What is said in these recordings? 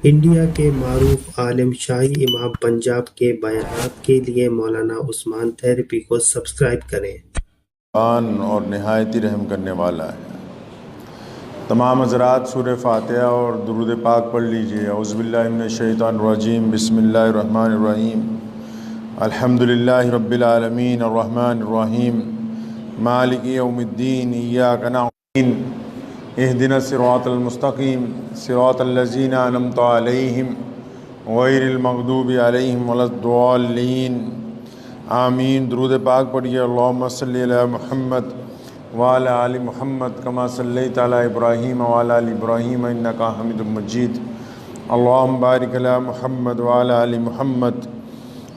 India کے معروف عالم شاہی امام پنجاب کے بیانات کے لیے مولانا عثمان تھیرپی کو سبسکرائب کریں۔ اور نہایت ہی رحم کرنے والا ہے۔ تمام حضرات سورہ فاتحہ اور درود پاک پڑھ لیجئے۔ اعوذ باللہ من الشیطان الرجیم، بسم اللہ الرحمن الرحیم۔ الحمدللہ رب العالمین الرحمن الرحیم مالک یوم الدین، ایاک نعبد اہدنا الصراط المستقیم صراط الذین انعمت علیہم غیر المغضوب علیہم ولا الضالین آمین۔ درود پاک پڑھیے۔ اللہم صلی علی محمد وعلی آل محمد کما صلیت علی ابراہیم وعلی آل ابراہیم انکا حمید مجید۔ اللہم بارک علی محمد وعلی آل محمد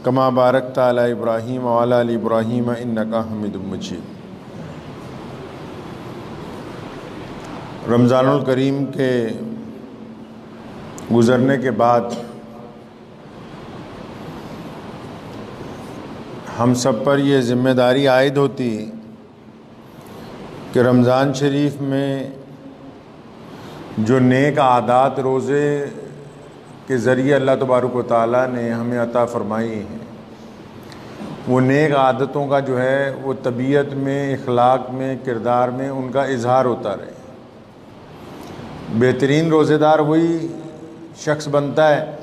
کما بارکت علی ابراہیم وعلی آل ابراہیم انکا حمید مجید۔ رمضان الکریم کے گزرنے کے بعد ہم سب پر یہ ذمہ داری عائد ہوتی کہ رمضان شریف میں جو نیک عادات روزے کے ذریعے اللہ تبارک و تعالیٰ نے ہمیں عطا فرمائی ہیں، وہ نیک عادتوں کا جو ہے وہ طبیعت میں، اخلاق میں، کردار میں ان کا اظہار ہوتا رہے۔ بہترین روزے دار وہی شخص بنتا ہے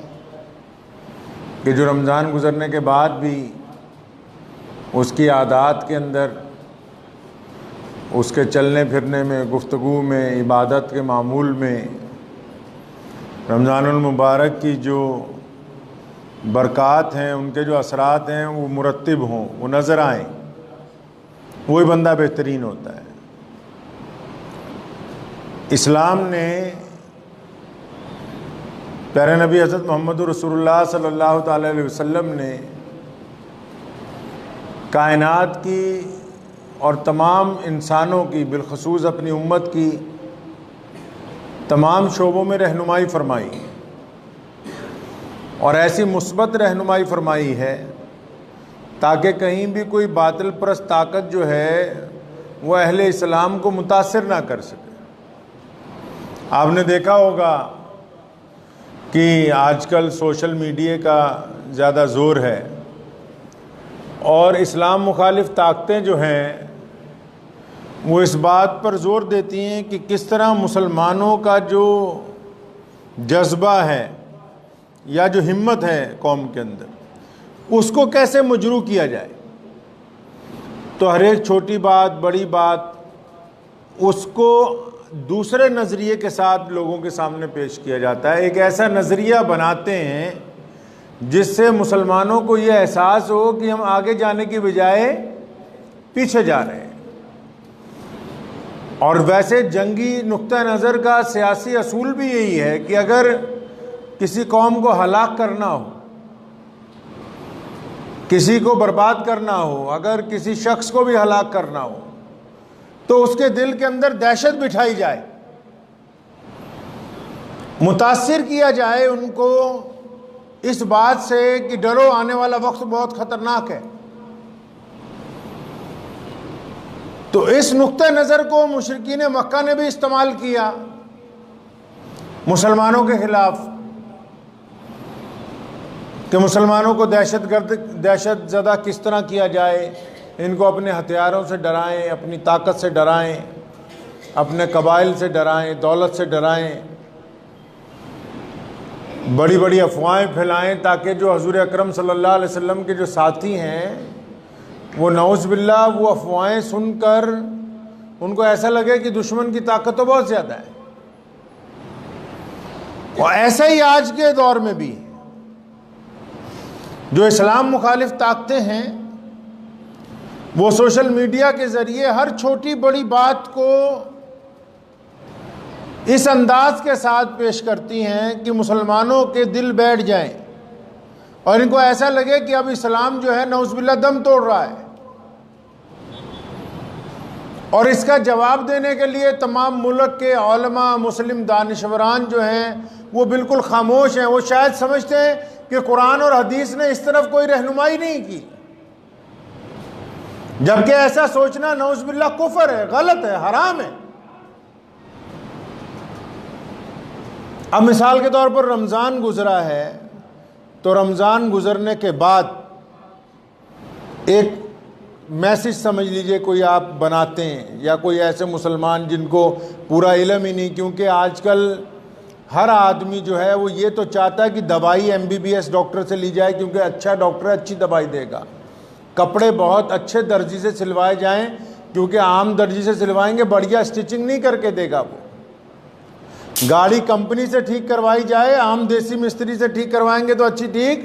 کہ جو رمضان گزرنے کے بعد بھی اس کی عادات کے اندر، اس کے چلنے پھرنے میں، گفتگو میں، عبادت کے معمول میں رمضان المبارک کی جو برکات ہیں، ان کے جو اثرات ہیں وہ مرتب ہوں، وہ نظر آئیں، وہی بندہ بہترین ہوتا ہے۔ اسلام نے، پیارے نبی حضرت محمد رسول اللہ صلی اللہ تعالی علیہ وسلم نے کائنات کی اور تمام انسانوں کی، بالخصوص اپنی امت کی تمام شعبوں میں رہنمائی فرمائی، اور ایسی مثبت رہنمائی فرمائی ہے تاکہ کہیں بھی کوئی باطل پرست طاقت جو ہے وہ اہل اسلام کو متاثر نہ کر سکے۔ آپ نے دیکھا ہوگا کہ آج کل سوشل میڈیا کا زیادہ زور ہے، اور اسلام مخالف طاقتیں جو ہیں وہ اس بات پر زور دیتی ہیں کہ کس طرح مسلمانوں کا جو جذبہ ہے یا جو ہمت ہے قوم کے اندر، اس کو کیسے مجروح کیا جائے۔ تو ہر ایک چھوٹی بات، بڑی بات، اس کو دوسرے نظریے کے ساتھ لوگوں کے سامنے پیش کیا جاتا ہے۔ ایک ایسا نظریہ بناتے ہیں جس سے مسلمانوں کو یہ احساس ہو کہ ہم آگے جانے کی بجائے پیچھے جا رہے ہیں۔ اور ویسے جنگی نقطہ نظر کا سیاسی اصول بھی یہی ہے کہ اگر کسی قوم کو ہلاک کرنا ہو، کسی کو برباد کرنا ہو، اگر کسی شخص کو بھی ہلاک کرنا ہو تو اس کے دل کے اندر دہشت بٹھائی جائے، متاثر کیا جائے ان کو اس بات سے کہ ڈرو، آنے والا وقت بہت خطرناک ہے۔ تو اس نقطہ نظر کو مشرکین مکہ نے بھی استعمال کیا مسلمانوں کے خلاف، کہ مسلمانوں کو دہشت زدہ کس طرح کیا جائے، ان کو اپنے ہتھیاروں سے ڈرائیں، اپنی طاقت سے ڈرائیں، اپنے قبائل سے ڈرائیں، دولت سے ڈرائیں، بڑی بڑی افواہیں پھیلائیں تاکہ جو حضور اکرم صلی اللہ علیہ وسلم کے جو ساتھی ہیں وہ نعوذ باللہ وہ افواہیں سن کر ان کو ایسا لگے کہ دشمن کی طاقت تو بہت زیادہ ہے۔ اور ایسا ہی آج کے دور میں بھی جو اسلام مخالف طاقتیں ہیں وہ سوشل میڈیا کے ذریعے ہر چھوٹی بڑی بات کو اس انداز کے ساتھ پیش کرتی ہیں کہ مسلمانوں کے دل بیٹھ جائیں اور ان کو ایسا لگے کہ اب اسلام جو ہے نعوذ باللہ دم توڑ رہا ہے۔ اور اس کا جواب دینے کے لیے تمام ملک کے علماء، مسلم دانشوران جو ہیں وہ بالکل خاموش ہیں۔ وہ شاید سمجھتے ہیں کہ قرآن اور حدیث نے اس طرف کوئی رہنمائی نہیں کی، جبکہ ایسا سوچنا نعوذ باللہ کفر ہے، غلط ہے، حرام ہے۔ اب مثال کے طور پر رمضان گزرا ہے تو رمضان گزرنے کے بعد ایک میسج سمجھ لیجئے کوئی آپ بناتے ہیں، یا کوئی ایسے مسلمان جن کو پورا علم ہی نہیں، کیونکہ آج کل ہر آدمی جو ہے وہ یہ تو چاہتا ہے کہ دوائی MBBS ڈاکٹر سے لی جائے، کیونکہ اچھا ڈاکٹر اچھی دوائی دے گا، کپڑے بہت اچھے درزی سے سلوائے جائیں، کیونکہ عام درزی سے سلوائیں گے بڑھیا سٹیچنگ نہیں کر کے دے گا، وہ گاڑی کمپنی سے ٹھیک کروائی جائے، عام دیسی مستری سے ٹھیک کروائیں گے تو اچھی ٹھیک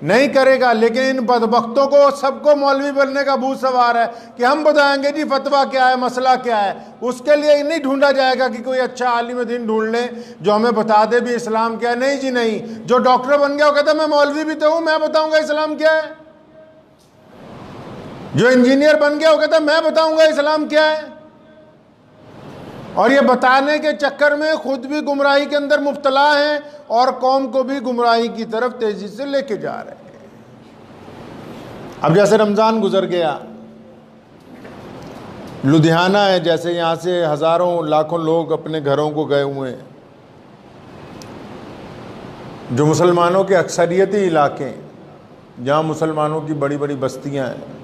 نہیں کرے گا۔ لیکن ان بدبختوں کو سب کو مولوی بننے کا بھوت سوار ہے کہ ہم بتائیں گے جی فتویٰ کیا ہے، مسئلہ کیا ہے۔ اس کے لیے نہیں ڈھونڈا جائے گا کہ کوئی اچھا عالم دین ڈھونڈ لیں جو ہمیں بتا دے بھی اسلام کیا ہے۔ نہیں جی نہیں، جو ڈاکٹر بن گیا وہ کہتا ہے میں مولوی بھی تو ہوں، میں بتاؤں گا اسلام کیا ہے۔ جو انجینئر بن گیا وہ کہتا ہے میں بتاؤں گا اسلام کیا ہے۔ اور یہ بتانے کے چکر میں خود بھی گمراہی کے اندر مبتلا ہیں اور قوم کو بھی گمراہی کی طرف تیزی سے لے کے جا رہے ہیں۔ اب جیسے رمضان گزر گیا، لدھیانہ ہے جیسے، یہاں سے ہزاروں لاکھوں لوگ اپنے گھروں کو گئے ہوئے ہیں، جو مسلمانوں کے اکثریتی علاقے ہیں جہاں مسلمانوں کی بڑی بڑی بستیاں ہیں۔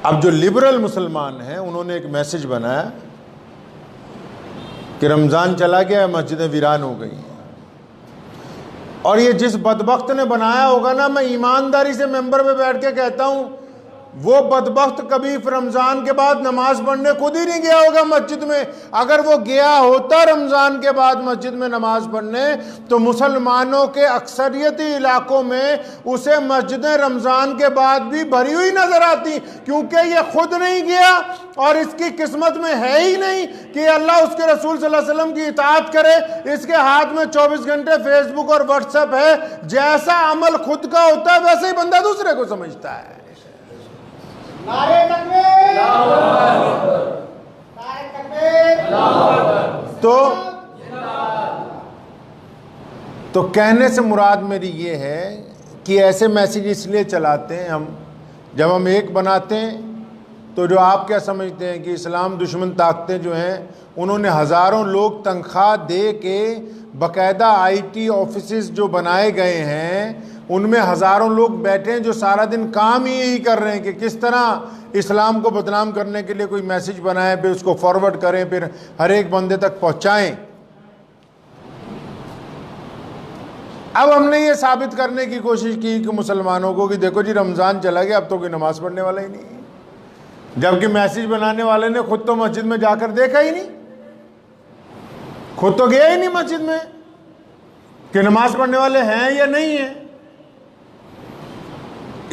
اب جو لبرل مسلمان ہیں انہوں نے ایک میسج بنایا کہ رمضان چلا گیا، مسجدیں ویران ہو گئی ہیں، اور یہ جس بدبخت نے بنایا ہوگا نا، میں ایمانداری سے ممبر پہ بیٹھ کے کہتا ہوں وہ بدبخت کبھی رمضان کے بعد نماز پڑھنے خود ہی نہیں گیا ہوگا مسجد میں۔ اگر وہ گیا ہوتا رمضان کے بعد مسجد میں نماز پڑھنے تو مسلمانوں کے اکثریتی علاقوں میں اسے مسجدیں رمضان کے بعد بھی بھری ہوئی نظر آتی، کیونکہ یہ خود نہیں گیا اور اس کی قسمت میں ہے ہی نہیں کہ اللہ اس کے رسول صلی اللہ علیہ وسلم کی اطاعت کرے۔ اس کے ہاتھ میں 24 گھنٹے فیس بک اور واٹس ایپ ہے۔ جیسا عمل خود کا ہوتا ہے ویسے ہی بندہ دوسرے کو سمجھتا ہے۔ نعرہ تکبیر، نعرہ تکبیر، تو کہنے سے مراد میری یہ ہے کہ ایسے میسیج اس لیے چلاتے ہیں ہم، جب ہم ایک بناتے ہیں تو جو آپ کیا سمجھتے ہیں کہ اسلام دشمن طاقتیں جو ہیں انہوں نے ہزاروں لوگ تنخواہ دے کے باقاعدہ IT آفیسز جو بنائے گئے ہیں ان میں ہزاروں لوگ بیٹھے ہیں جو سارا دن کام ہی یہی کر رہے ہیں کہ کس طرح اسلام کو بدنام کرنے کے لیے کوئی میسیج بنائیں، پھر اس کو فارورڈ کریں، پھر ہر ایک بندے تک پہنچائیں۔ اب ہم نے یہ ثابت کرنے کی کوشش کی کہ مسلمانوں کو کہ دیکھو جی رمضان چلا گیا، اب تو کوئی نماز پڑھنے والا ہی نہیں، جبکہ میسیج بنانے والے نے خود تو مسجد میں جا کر دیکھا ہی نہیں، خود تو گیا ہی نہیں مسجد میں کہ نماز پڑھنے والے ہیں یا نہیں ہیں۔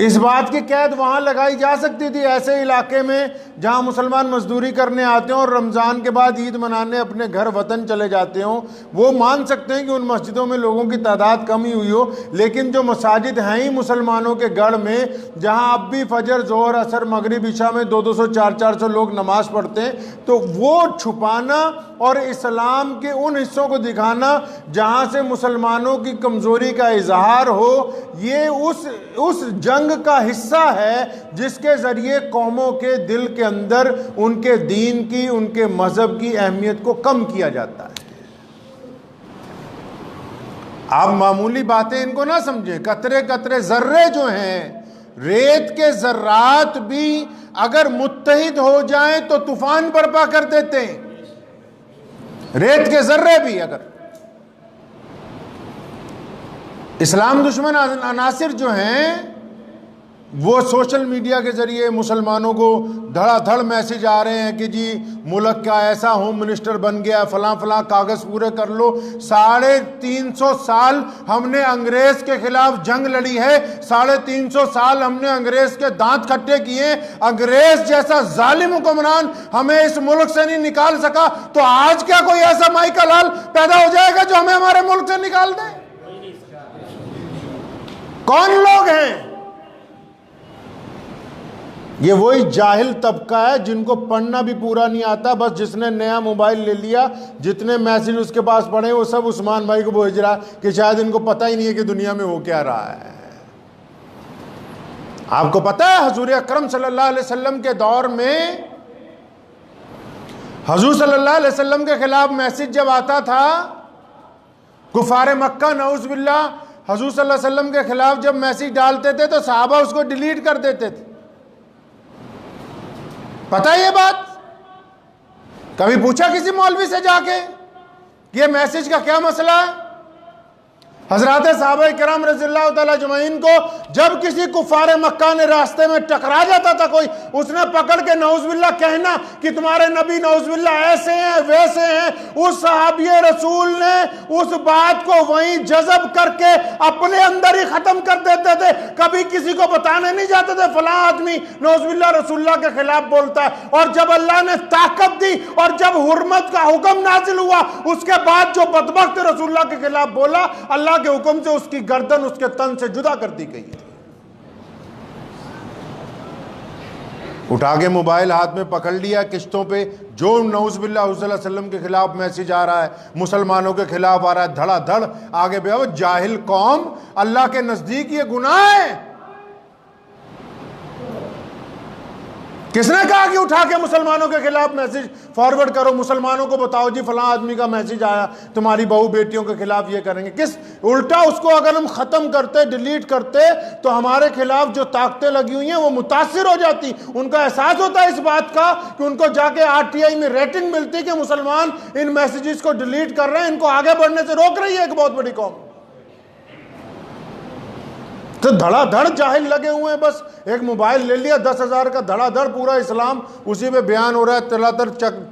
اس بات کی قید وہاں لگائی جا سکتی تھی ایسے علاقے میں جہاں مسلمان مزدوری کرنے آتے ہیں اور رمضان کے بعد عید منانے اپنے گھر وطن چلے جاتے ہوں، وہ مان سکتے ہیں کہ ان مسجدوں میں لوگوں کی تعداد کم ہی ہوئی ہو، لیکن جو مساجد ہیں ہی مسلمانوں کے گڑھ میں جہاں اب بھی فجر، ظہر، عصر، مغرب، عشاء میں 200 400 لوگ نماز پڑھتے ہیں، تو وہ چھپانا اور اسلام کے ان حصوں کو دکھانا جہاں سے مسلمانوں کی کمزوری کا اظہار ہو، یہ اس جنگ کا حصہ ہے جس کے ذریعے قوموں کے دل کے اندر ان کے دین کی، ان کے مذہب کی اہمیت کو کم کیا جاتا ہے۔ آپ معمولی باتیں ان کو نہ سمجھیں، قطرے قطرے ذرے جو ہیں، ریت کے ذرات بھی اگر متحد ہو جائیں تو طوفان برپا کر دیتے ہیں، ریت کے ذرے بھی اگر۔ اسلام دشمن عناصر جو ہیں وہ سوشل میڈیا کے ذریعے مسلمانوں کو دھڑا دھڑ میسیج آ رہے ہیں کہ جی ملک کا ایسا ہوم منسٹر بن گیا، فلاں فلاں کاغذ پورے کر لو۔ 350 سال ہم نے انگریز کے خلاف جنگ لڑی ہے، 350 سال ہم نے انگریز کے دانت کھٹے کیے، انگریز جیسا ظالم حکمران ہمیں اس ملک سے نہیں نکال سکا، تو آج کیا کوئی ایسا مائیکل ہال پیدا ہو جائے گا جو ہمیں ہمارے ملک سے نکال دے؟ کون لوگ ہیں یہ؟ وہی جاہل طبقہ ہے جن کو پڑھنا بھی پورا نہیں آتا، بس جس نے نیا موبائل لے لیا، جتنے میسیج اس کے پاس پڑھے وہ سب عثمان بھائی کو بھیج رہا کہ شاید ان کو پتہ ہی نہیں ہے کہ دنیا میں ہو کیا رہا ہے۔ آپ کو پتہ ہے حضور اکرم صلی اللہ علیہ وسلم کے دور میں حضور صلی اللہ علیہ وسلم کے خلاف میسیج جب آتا تھا کفار مکہ نعوذ باللہ حضور صلی اللہ علیہ وسلم کے خلاف جب میسیج ڈالتے تھے تو صحابہ اس کو ڈیلیٹ کر دیتے تھے. پتہ ہے یہ بات؟ کبھی پوچھا کسی مولوی سے جا کے کہ یہ میسیج کا کیا مسئلہ ہے؟ حضرات صحابہ کرام رضی اللہ تعالیٰ اجمعین کو جب کسی کفار مکہ نے راستے میں ٹکرا جاتا تھا کوئی، اس نے پکڑ کے نعوذ باللہ کہنا کہ تمہارے نبی نعوذ باللہ ایسے ہیں ویسے ہیں، اس صحابی رسول نے اس بات کو وہیں جذب کر کے اپنے اندر ہی ختم کر دیتے تھے. کبھی کسی کو بتانے نہیں جاتے تھے فلاں آدمی نعوذ باللہ رسول اللہ کے خلاف بولتا ہے. اور جب اللہ نے طاقت دی اور جب حرمت کا حکم نازل ہوا، اس کے بعد جو بدبخت رسول اللہ کے خلاف بولا، اللہ کے حکم سے اس کی گردن اس کے تن سے جدا کر دی گئی تھی. اٹھا کے موبائل ہاتھ میں پکڑ لیا قسطوں پہ، جو نعوذ باللہ صلی اللہ علیہ وسلم کے خلاف میسیج آ رہا ہے، مسلمانوں کے خلاف آ رہا ہے، دھڑا دھڑ آگے بھائی. جاہل قوم، اللہ کے نزدیک یہ گناہ ہے. کس نے کہا کہ اٹھا کے مسلمانوں کے خلاف میسیج فارورڈ کرو، مسلمانوں کو بتاؤ جی فلاں آدمی کا میسیج آیا، تمہاری بہو بیٹیوں کے خلاف یہ کریں گے؟ کس الٹا اس کو اگر ہم ختم کرتے، ڈیلیٹ کرتے، تو ہمارے خلاف جو طاقتیں لگی ہوئی ہیں وہ متاثر ہو جاتی. ان کا احساس ہوتا ہے اس بات کا کہ ان کو جا کے RTI میں ریٹنگ ملتی کہ مسلمان ان میسیجز کو ڈیلیٹ کر رہے ہیں، ان کو آگے بڑھنے سے روک رہی ہے ایک بہت بڑی قوم. تو دھڑا دھڑ جاہل لگے ہوئے ہیں. بس ایک موبائل لے لیا 10,000 کا، دھڑا دھڑ پورا اسلام اسی پہ بیان ہو رہا ہے. تلاتر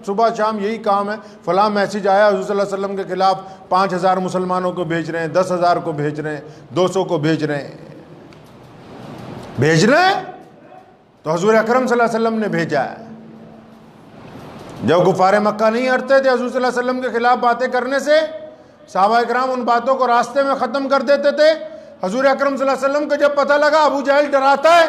صبح شام یہی کام ہے. فلاں میسیج آیا حضور صلی اللہ علیہ وسلم کے خلاف، 5,000 مسلمانوں کو بھیج رہے ہیں، 10,000 کو بھیج رہے ہیں، 200 کو بھیج رہے ہیں. بھیج رہے ہیں تو حضور اکرم صلی اللہ علیہ وسلم نے بھیجا ہے. جب کفار مکہ نہیں ہٹتے تھے حضور صلی اللہ علیہ وسلم کے خلاف باتیں کرنے سے، صحابہ کرام ان باتوں کو راستے میں ختم کر دیتے تھے. حضور اکرم صلی اللہ علیہ وسلم کو جب پتہ لگا ابو جہل ڈراتا ہے،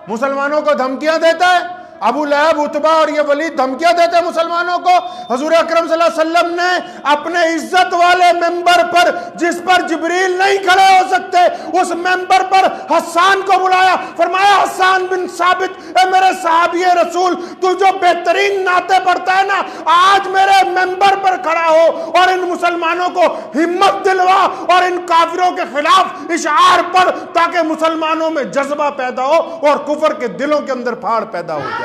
مسلمانوں کو دھمکیاں دیتا ہے، ابو لہب، عتبہ اور یہ ولید دھمکیاں دیتے ہیں مسلمانوں کو، حضور اکرم صلی اللہ علیہ وسلم نے اپنے عزت والے ممبر پر، جس پر جبریل نہیں کھڑے ہو سکتے، اس ممبر پر حسان کو بلایا. فرمایا حسان بن ثابت، اے میرے صحابی رسول، تو جو بہترین نعتیں پڑھتا ہے نا، آج میرے ممبر پر کھڑا ہو اور ان مسلمانوں کو ہمت دلوا اور ان کافروں کے خلاف اشعار پڑھ، تاکہ مسلمانوں میں جذبہ پیدا ہو اور کفر کے دلوں کے اندر پھاڑ پیدا ہو جائے.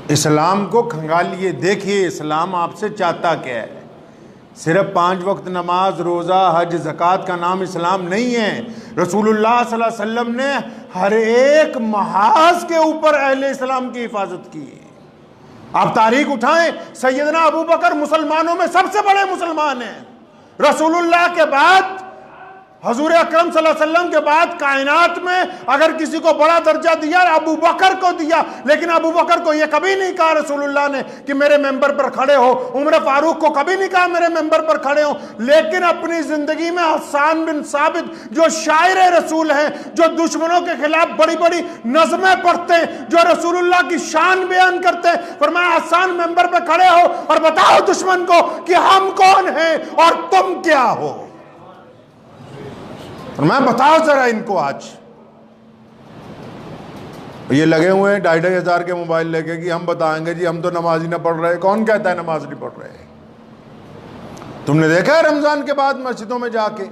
اسلام کو کھنگالیے، دیکھیے اسلام آپ سے چاہتا کیا ہے. صرف 5 وقت نماز، روزہ، حج، زکوٰۃ کا نام اسلام نہیں ہے. رسول اللہ صلی اللہ علیہ وسلم نے ہر ایک محاذ کے اوپر اہل اسلام کی حفاظت کی ہے. آپ تاریخ اٹھائیں، سیدنا ابو بکر مسلمانوں میں سب سے بڑے مسلمان ہیں. رسول اللہ کے بعد، حضور اکرم صلی اللہ علیہ وسلم کے بعد کائنات میں اگر کسی کو بڑا درجہ دیا ابو بکر کو دیا. لیکن ابو بکر کو یہ کبھی نہیں کہا رسول اللہ نے کہ میرے ممبر پر کھڑے ہو. عمر فاروق کو کبھی نہیں کہا میرے ممبر پر کھڑے ہو. لیکن اپنی زندگی میں حسان بن ثابت جو شاعر رسول ہیں، جو دشمنوں کے خلاف بڑی بڑی نظمیں پڑھتے ہیں، جو رسول اللہ کی شان بیان کرتے ہیں، فرمایا حسان ممبر پہ کھڑے ہو اور بتاؤ دشمن کو کہ ہم کون ہیں اور تم کیا ہو. اور میں بتاؤ ذرا ان کو. آج یہ لگے ہوئے ہیں 2,500 کے موبائل لے کے کہ ہم بتائیں گے جی ہم تو نماز ہی نہ پڑھ رہے. کون کہتا ہے نماز نہیں پڑھ رہے؟ تم نے دیکھا ہے رمضان کے بعد مسجدوں میں جا کے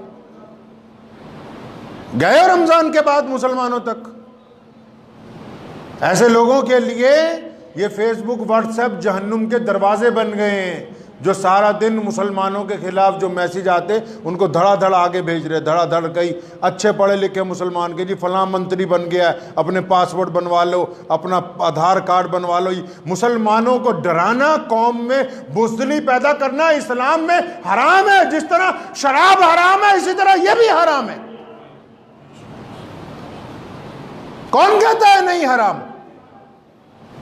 گئے ہو؟ رمضان کے بعد مسلمانوں تک ایسے لوگوں کے لیے یہ فیس بک، واٹس ایپ جہنم کے دروازے بن گئے ہیں، جو سارا دن مسلمانوں کے خلاف جو میسیج آتے ان کو دھڑا دھڑ آگے بھیج رہے. دھڑا دھڑ کئی اچھے پڑھے لکھے مسلمان کے جی فلاں منتری بن گیا ہے، اپنے پاسپورٹ بنوا لو، اپنا آدھار کارڈ بنوا لو. مسلمانوں کو ڈرانا، قوم میں بزدلی پیدا کرنا اسلام میں حرام ہے. جس طرح شراب حرام ہے اسی طرح یہ بھی حرام ہے. کون کہتا ہے نہیں حرام؟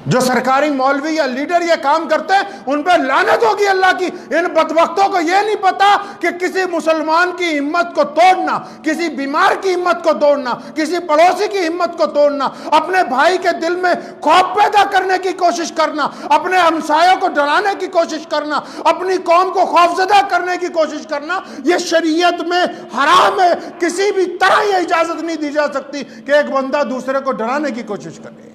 جو سرکاری مولوی یا لیڈر یہ کام کرتے ہیں ان پہ لعنت ہوگی اللہ کی۔ ان بدبختوں کو یہ نہیں پتا کہ کسی مسلمان کی ہمت کو توڑنا، کسی بیمار کی ہمت کو توڑنا، کسی پڑوسی کی ہمت کو توڑنا، اپنے بھائی کے دل میں خوف پیدا کرنے کی کوشش کرنا، اپنے ہمسایوں کو ڈرانے کی کوشش کرنا، اپنی قوم کو خوفزدہ کرنے کی کوشش کرنا، یہ شریعت میں حرام ہے۔ کسی بھی طرح یہ اجازت نہیں دی جا سکتی کہ ایک بندہ دوسرے کو ڈرانے کی کوشش کرے۔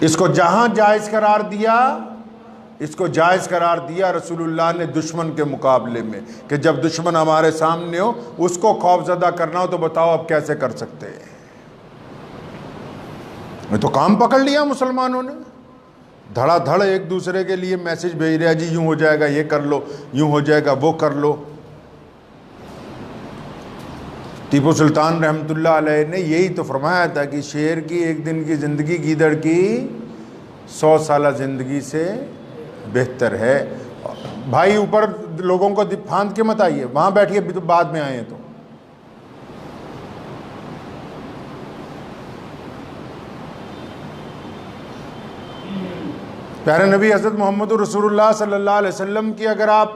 اس کو جہاں جائز قرار دیا، اس کو جائز قرار دیا رسول اللہ نے دشمن کے مقابلے میں، کہ جب دشمن ہمارے سامنے ہو اس کو خوف زدہ کرنا ہو تو بتاؤ اب کیسے کر سکتے ہیں۔ میں تو کام پکڑ لیا مسلمانوں نے، دھڑا دھڑ ایک دوسرے کے لیے میسج بھیج رہا، جی یوں ہو جائے گا یہ کر لو، یوں ہو جائے گا وہ کر لو۔ ٹیپو سلطان رحمۃ اللہ علیہ نے یہی تو فرمایا تھا کہ شیر کی ایک دن کی زندگی گیدڑ کی 100 سالہ زندگی سے بہتر ہے۔ بھائی اوپر لوگوں کو پھاند کے مت آئیے، وہاں بیٹھیے، بعد میں آئے تو۔ پیارے نبی حضرت محمد رسول اللہ صلی اللہ علیہ وسلم کی اگر آپ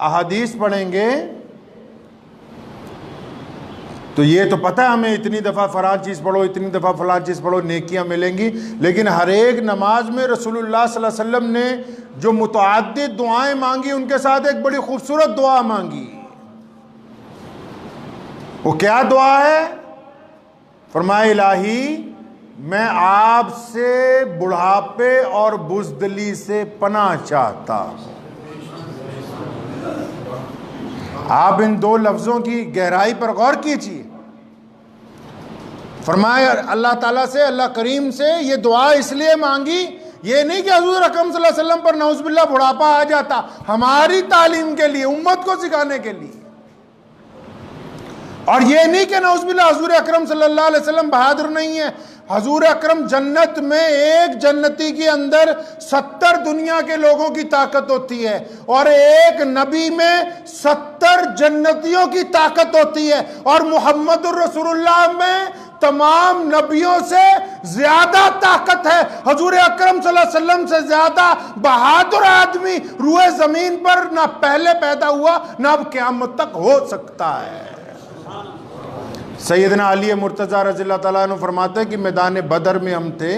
احادیث پڑھیں گے تو یہ تو پتہ ہے ہمیں اتنی دفعہ فلاں چیز پڑھو، اتنی دفعہ فلاں چیز پڑھو، نیکیاں ملیں گی، لیکن ہر ایک نماز میں رسول اللہ صلی اللہ علیہ وسلم نے جو متعدد دعائیں مانگی ان کے ساتھ ایک بڑی خوبصورت دعا مانگی۔ وہ کیا دعا ہے؟ فرمائے الہی میں آپ سے بڑھاپے اور بزدلی سے پناہ چاہتا ہوں۔ آپ ان دو لفظوں کی گہرائی پر غور کیجیے۔ فرمایا اللہ تعالیٰ سے، اللہ کریم سے یہ دعا اس لیے مانگی، یہ نہیں کہ حضور اکرم صلی اللہ علیہ وسلم پر نعوذ باللہ بڑھاپا آ جاتا، ہماری تعلیم کے لیے، امت کو سکھانے کے لیے۔ اور یہ نہیں کہ نعوذ باللہ حضور اکرم صلی اللہ علیہ وسلم بہادر نہیں ہے۔ حضور اکرم جنت میں ایک جنتی کے اندر 70 دنیا کے لوگوں کی طاقت ہوتی ہے، اور ایک نبی میں 70 جنتیوں کی طاقت ہوتی ہے، اور محمد الرسول اللہ میں تمام نبیوں سے زیادہ طاقت ہے۔ حضور اکرم صلی اللہ علیہ وسلم سے زیادہ بہادر آدمی روئے زمین پر نہ پہلے پیدا ہوا نہ اب قیامت تک ہو سکتا ہے۔ سیدنا علی مرتضیٰ رضی اللہ تعالیٰ عنہ فرماتے ہیں کہ میدان بدر میں ہم تھے،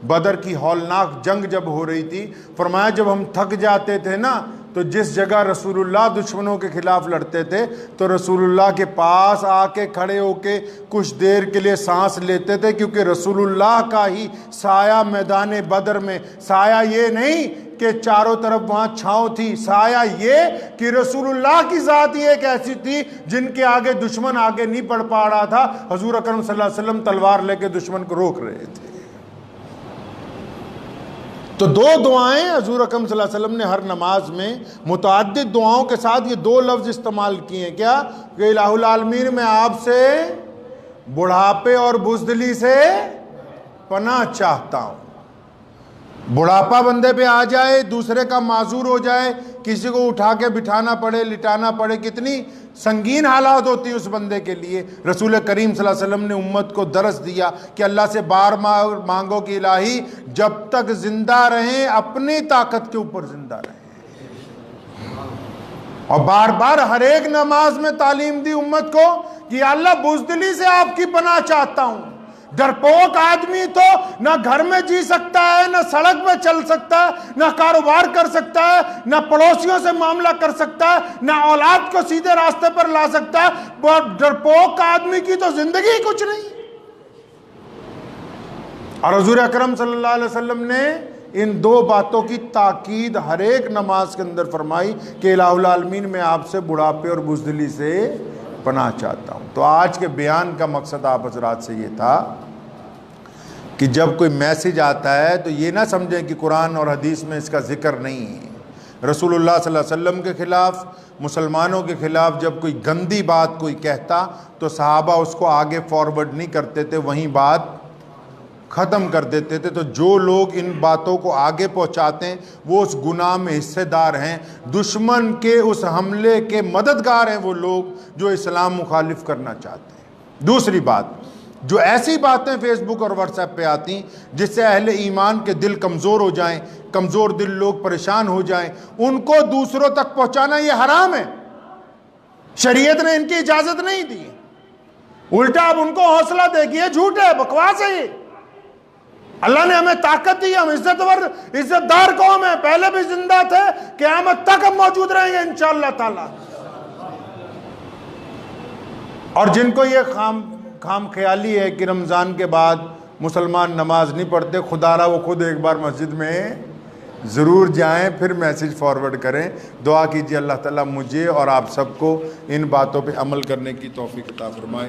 بدر کی ہولناک جنگ جب ہو رہی تھی، فرمایا جب ہم تھک جاتے تھے نا تو جس جگہ رسول اللہ دشمنوں کے خلاف لڑتے تھے تو رسول اللہ کے پاس آ کے کھڑے ہو کے کچھ دیر کے لیے سانس لیتے تھے، کیونکہ رسول اللہ کا ہی سایہ میدان بدر میں، سایہ یہ نہیں کہ چاروں طرف وہاں چھاؤں تھی، سایہ یہ کہ رسول اللہ کی ذات ہی ایک ایسی تھی جن کے آگے دشمن آگے نہیں پڑھ پا رہا تھا، حضور اکرم صلی اللہ علیہ وسلم تلوار لے کے دشمن کو روک رہے تھے۔ تو دو دعائیں حضور اکرم صلی اللہ علیہ وسلم نے ہر نماز میں متعدد دعاؤں کے ساتھ یہ دو لفظ استعمال کیے ہیں، کیا کہ الہ العالمین میں آپ سے بڑھاپے اور بزدلی سے پناہ چاہتا ہوں۔ بڑھاپا بندے پہ آ جائے، دوسرے کا معذور ہو جائے، کسی کو اٹھا کے بٹھانا پڑے، لٹانا پڑے، کتنی سنگین حالات ہوتی ہیں اس بندے کے لیے۔ رسول کریم صلی اللہ علیہ وسلم نے امت کو درس دیا کہ اللہ سے بار مانگو کہ الہی جب تک زندہ رہیں اپنی طاقت کے اوپر زندہ رہیں، اور بار بار ہر ایک نماز میں تعلیم دی امت کو کہ اللہ بزدلی سے آپ کی پناہ چاہتا ہوں۔ ڈرپوک آدمی تو نہ گھر میں جی سکتا ہے، نہ سڑک پہ چل سکتا ہے، نہ کاروبار کر سکتا ہے، نہ پڑوسیوں سے معاملہ کر سکتا ہے، نہ اولاد کو سیدھے راستے پر لا سکتا ہے۔ ڈرپوک آدمی کی تو زندگی کچھ نہیں۔ اور حضور اکرم صلی اللہ علیہ وسلم نے ان دو باتوں کی تاکید ہر ایک نماز کے اندر فرمائی کہ الہ العالمین میں آپ سے بڑھاپے اور بزدلی سے پناہ چاہتا ہوں۔ تو آج کے بیان کا مقصد آپ حضرات سے یہ تھا کہ جب کوئی میسج آتا ہے تو یہ نہ سمجھیں کہ قرآن اور حدیث میں اس کا ذکر نہیں ہے۔ رسول اللہ صلی اللہ علیہ وسلم کے خلاف، مسلمانوں کے خلاف جب کوئی گندی بات کوئی کہتا تو صحابہ اس کو آگے فارورڈ نہیں کرتے تھے، وہیں بات ختم کر دیتے تھے۔ تو جو لوگ ان باتوں کو آگے پہنچاتے ہیں وہ اس گناہ میں حصے دار ہیں، دشمن کے اس حملے کے مددگار ہیں وہ لوگ جو اسلام مخالف کرنا چاہتے ہیں۔ دوسری بات، جو ایسی باتیں فیس بک اور واٹس ایپ پہ آتی جس سے اہل ایمان کے دل کمزور ہو جائیں، کمزور دل لوگ پریشان ہو جائیں، ان کو دوسروں تک پہنچانا یہ حرام ہے، شریعت نے ان کی اجازت نہیں دی۔ الٹا اب ان کو حوصلہ دے گی، یہ جھوٹ ہے، بکواس ہے۔ اللہ نے ہمیں طاقت دی، ہم عزت دار قوم ہیں، پہلے بھی زندہ تھے، قیامت تک ہم موجود رہیں گے انشاءاللہ تعالی۔ اور جن کو یہ خام خیالی ہے کہ رمضان کے بعد مسلمان نماز نہیں پڑھتے، خدا را وہ خود ایک بار مسجد میں ضرور جائیں، پھر میسج فارورڈ کریں۔ دعا کیجیے اللہ تعالیٰ مجھے اور آپ سب کو ان باتوں پہ عمل کرنے کی توفیق عطا فرمائے۔